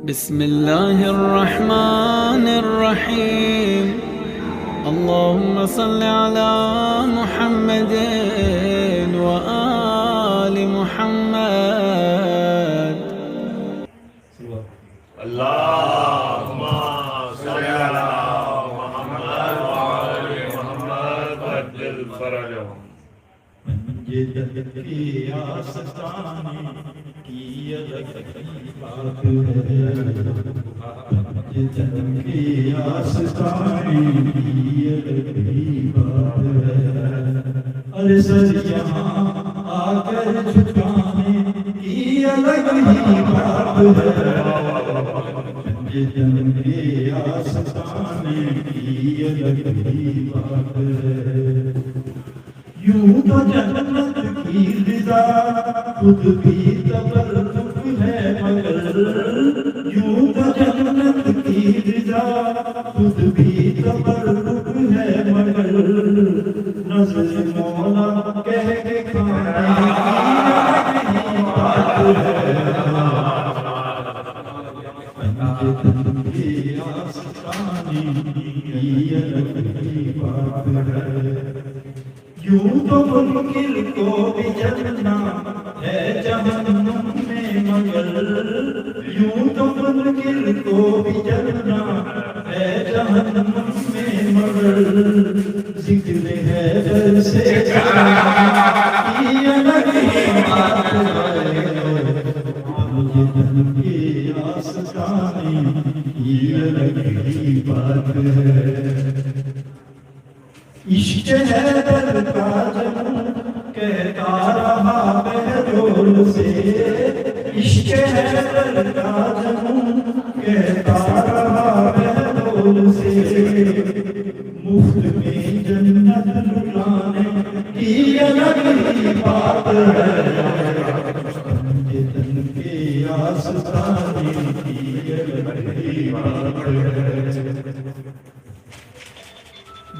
बिस्मिल्लाहिर्रहमानिर्रहीम। अल्लाहुम्मा सल्लि अला मुहम्मदिन व आलि मुहम्मद। अल्लाहुम्मा सल्लि अला मुहम्मद व आलि मुहम्मद वअज्जिल फरजहुम। अरे सर यहाँ आकर झुकाने की अलग ही बात है। ये जन्म के आस्ताने की अलग ही बात है। यूं तो जन्नत की रिज़ा खुद भी तबर्रुक है, मगर यूं तो जन्नत की रिज़ा खुद भी तबर्रुक है, मगर नज़र मौला कह के खाने की बात है। जन्म के आस्ताने की अलग ही बात है। यूं तो मुनकिर को भी जलना है जहन्नम में, मगर यूं तो मुनकिर को भी जलना है जहन्नम में, मगर जिक्र है दर से की अलग ही बात है। मुझे जन्म के आस्ताने की अलग ही बात है। इश्क है दर का जनू कहता रहा बहजोर से, इश्क है दर का जनू कहता रहा बहजोर से, मुफ्त में जन्नत लुटाने की अलग ही बात है। जन्म के आस्ताने की अलग ही बात है।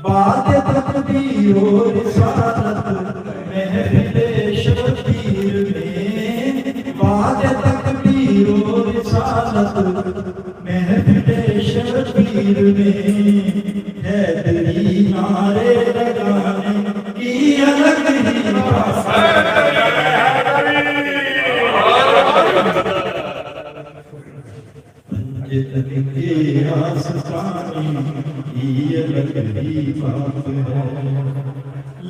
बात तकदीर और रिसालत महफिले शबीर में, बात तकदीर और रिसालत महफिले शबीर में, हैदरी नारे लगाने की अलग ही बात है। जन्म के आस्ताने की अलग ही बात है।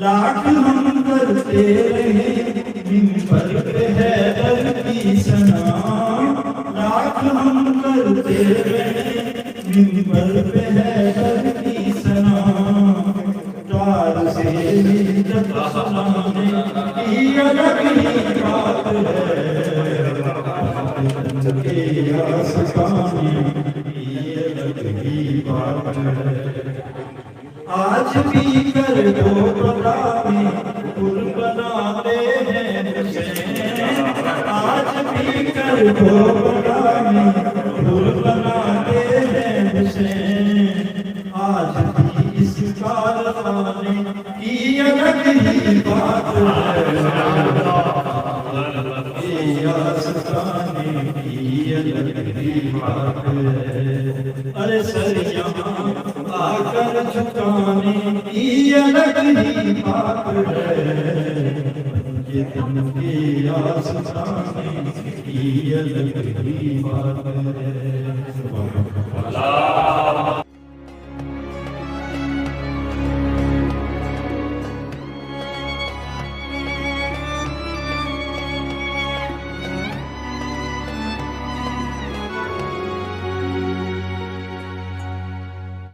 लाख हम करते रहे मिंबर पे हैदर की सना, लाख हम करते रहे मिंबर पे हैदर की सना, तार से मिलत सुनाने की अलग ही बात है। के आस्ताने की अलग ही बात है। आज भी कर दो बदामी फूल बनाते हैं हुसैन, आज भी कर दो बदामी फूल बनाते हैं हुसैन, आज भी इस कारखाने की अलग ही बात है। आस्ताने की अलग ही बात है। अरे सर यहाँ आकर झुकाने की अलग ही बात है। ये जन्म के आस्ताने की अलग ही बात है।